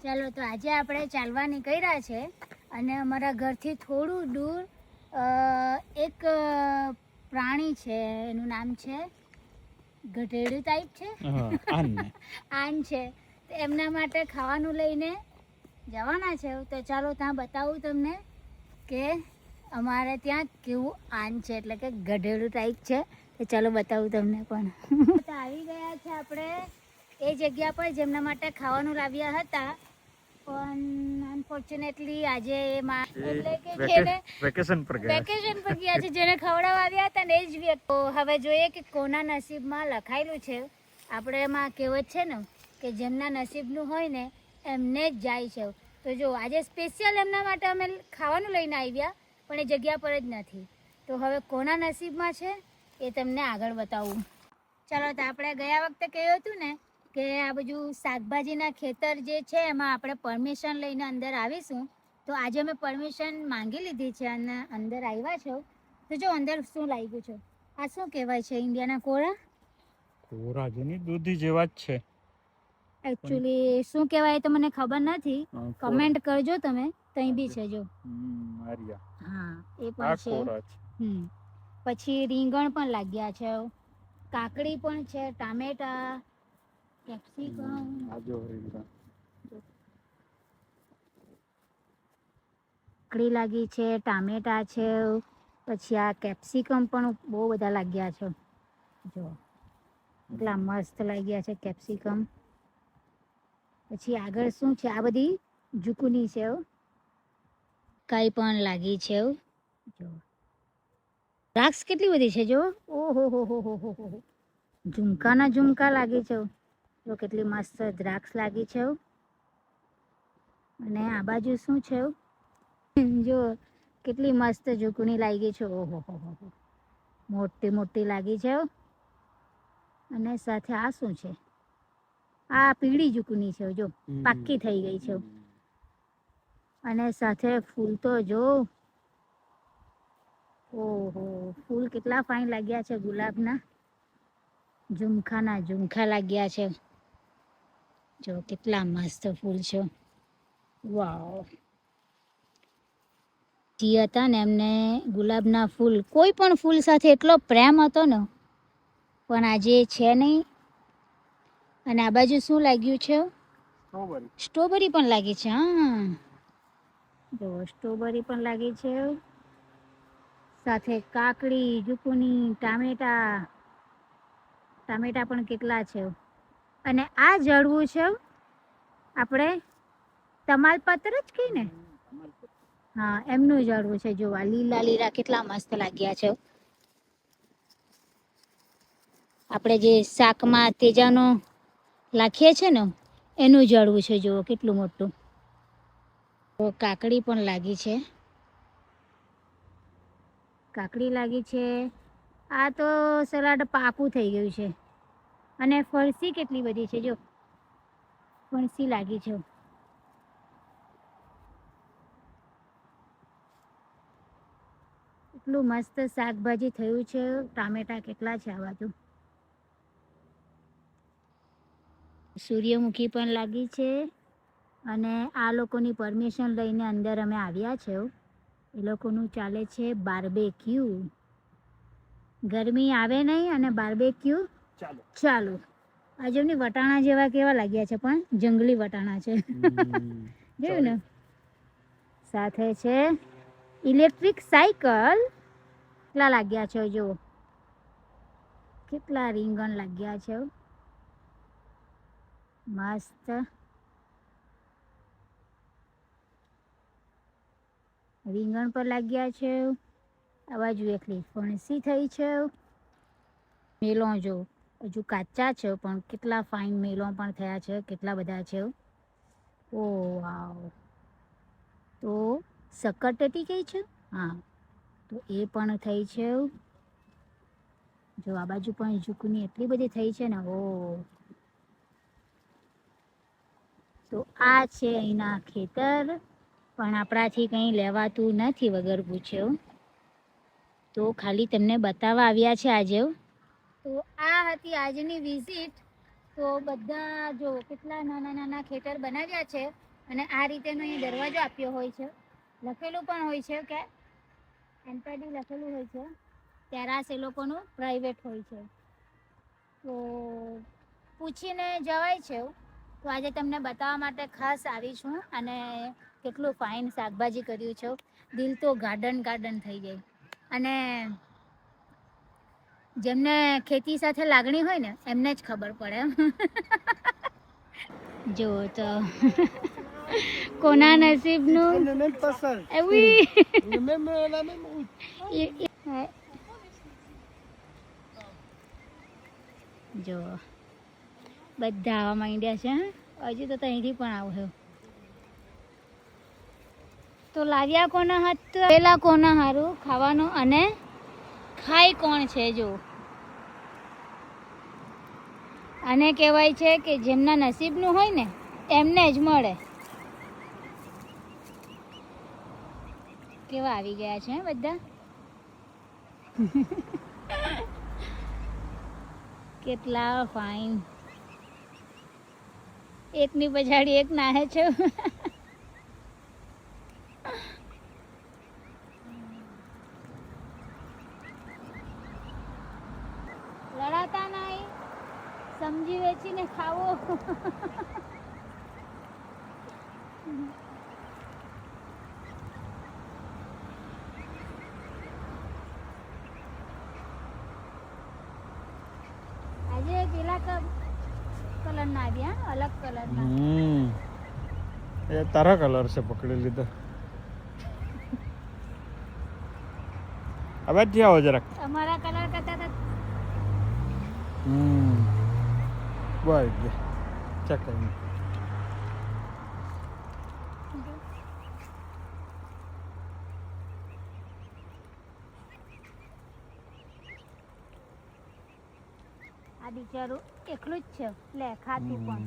ચાલો તો આજે આપણે ચાલવા નીકળ્યા છે અને અમારા ઘરથી થોડું દૂર એક પ્રાણી છે, એનું નામ છે ગધેડું ટાઈપ છે, આન છે. તો એમના માટે ખાવાનું લઈને જવાના છે. તો ચાલો ત્યાં બતાવું તમને કે અમારે ત્યાં કેવું આન છે, એટલે કે ગધેડું ટાઈપ છે. તો ચાલો બતાવું તમને પણ. તો આવી ગયા છે આપણે એ જગ્યા પર જેમના માટે ખાવાનું લાવ્યા હતા, પણ અનફોર્ચ્યુનેટલી આજે એટલે કે જેને વેકેશન પર ગયા છે, જેને ખવડાવવા આવ્યા હતા ને એ જ વ્યક્તિ. હવે જોઈએ કે કોના નસીબમાં લખાયેલું છે. આપણે એમાં કહેવત છે ને કે જેમના નસીબનું હોય ને એમને જ જાય છે. તો જો આજે સ્પેશિયલ એમના માટે અમે ખાવાનું લઈને આવ્યા, પણ એ જગ્યા પર જ નથી. તો હવે કોના નસીબમાં છે એ તમને આગળ બતાવું. ચાલો, તો આપણે ગયા વખતે કહ્યું હતું ને કે આ બધું શાકભાજીના ખેતર જે છે એમાં આપણે પરમિશન લઈને અંદર આવીશું. તો આજે અમે પરમિશન માંગી લીધી છે અને અંદર આવ્યા છો. તો જો અંદર શું લાગ્યું છે, આ શું કહેવાય છે? ઇન્ડિયાના કોરા જેની દૂધી જેવા જ છે. એકચ્યુઅલી શું કહેવાય તો મને ખબર નથી, કમેન્ટ કરજો તમે. તઈ બી છે જો, હા એ પણ છે. પછી રીંગણ પણ લાગ્યા છે, કાકડી પણ છે, ટામેટા, કેપ્સિકમ, કાકડી લાગી છે, ટામેટા છે, પછી આ કેપ્સિકમ પણ બહુ બધા લાગ્યા છે. જો એટલા મસ્ત લાગ્યા છે કેપ્સિકમ. પછી આગળ શું છે, આ બધી ઝુકુની છે, કઈ પણ લાગી છે. જો દ્રાક્ષ કેટલી બધી છે, જો ઓહો હો હો હો હો હો, ઝુમકાના ઝુમકા લાગી છે. જો કેટલી મસ્ત દ્રાક્ષ લાગી છે. અને આ બાજુ શું છે, જો કેટલી મસ્ત ઝુકણી લાગી છે. ઓહો હો હો, મોટી મોટી લાગી છે. અને સાથે આ શું છે, આ પીળી ઝુકણી છે, જો પાક્કી થઈ ગઈ છે. અને સાથે ફૂલ તો જો, ઓહો, ફૂલ કેટલા ફાઇન લાગ્યા છે. ગુલાબના ઝુમખાના ઝુમખા લાગ્યા છે. જો કેટલા મસ્ત ફૂલ છે. વાવ. જે હતા ને એમને ગુલાબના ફૂલ, કોઈ પણ ફૂલ સાથે એટલો પ્રેમ હતો ને, પણ આજે છે નહીં. અને આ બાજુ શું લાગ્યું છે? સ્ટ્રોબેરી પણ લાગી છે. હા જો સ્ટ્રોબેરી પણ લાગી છે, સાથે કાકડી, ઝુકુની, ટામેટા પણ કેટલા છે. અને આ ઝાડવું છે આપણે તમાલપત્ર જ કહીએ ને, હા એમનું ઝાડવું છે. જો આ લીલા લીલા કેટલા મસ્ત લાગ્યા છે. આપણે જે શાકમાં તેજાનો લાખીએ છે ને એનું ઝાડવું છે. જુઓ કેટલું મોટું. કાકડી પણ લાગી છે, કાકડી લાગી છે. આ તો સલાડ પાકું થઈ ગયું છે. અને ફરસી કેટલી બધી છે, જો ફણસી લાગી છે. એટલું મસ્ત શાકભાજી થયું છે. ટામેટા કેટલા છે આ બાજુ. સૂર્યમુખી પણ લાગી છે. અને આ લોકોની પરમિશન લઈને અંદર અમે આવ્યા છે. એ લોકોનું ચાલે છે બાર્બેક્યુ. ગરમી આવે નહીં અને બાર્બેક્યુ ચાલુ. આ જેમની વટાણા જેવા કેવા લાગ્યા છે, પણ જંગલી વટાણા છે. જોયું ને. સાથે છે ઇલેક્ટ્રિક સાયકલ. કેટલા લાગ્યા છે, જો કેટલા રીંગણ લાગ્યા છે. મસ્ત. રીંગણ પર લાગ્યા છે. આ બાજુ એકલી ફણસી થઈ છે. મેલો જો હજુ કાચા છે, પણ કેટલા ફાઇન મેલો પણ થયા છે. કેટલા બધા છે. ઓ વાવ. તો સક્કરટેટી કઈ છે, હા તો એ પણ થઈ છે. જો આ બાજુ પણ ઝુકની એટલી બધી થઈ છે ને. ઓ તો આ છે અહીંના ખેતર, પણ આપણાથી કંઈ લેવાતું નથી વગર પૂછ્યું. તો ખાલી તમને બતાવવા આવ્યા છે આજે. તો આ હતી આજની વિઝિટ. તો બધા જો કેટલા નાના નાના ખેતર બનાવ્યા છે. અને આ રીતેનો અહીં દરવાજો આપ્યો હોય છે, લખેલું પણ હોય છે કે એનપીડી લખેલું હોય છે. ટેરાસ એ લોકોનું પ્રાઇવેટ હોય છે, તો પૂછીને જવાય છે. તો આજે તમને બતાવવા માટે ખાસ આવી છું. અને કેટલું ફાઇન શાકભાજી કર્યું છે, દિલ તો ગાર્ડન થઈ જાય. અને જેમને ખેતી સાથે લાગણી હોય ને એમને જ ખબર પડે. જો તો કોના નસીબનું જો બધા આવવા માંડ્યા છે. હજી તો અહીંથી પણ આવે. તો લાવ્યા કોના હાથ પેલા કોના હારું ખાવાનું અને ખાઈ કોણ છે. જો આને કહેવાય છે કે જેમના નસીબનું હોય ને એમને જ મળે. કેવા આવી ગયા છે બધા. કેટલા ફાઇન. એકની પછાડી એક નાહે છે. લડાતા નહીં, સમજી વેચીને ખાવો. આજે પેલા કલરના આવ્યા, અલગ કલરના. એ તારા કલર છે, પકડી લીધો. હવે જ આવો જરાક. અમારા કલર કરતા તો બસ ચેક કરી. આ બિચારું એકલું જ છે. લે ખાતું પણ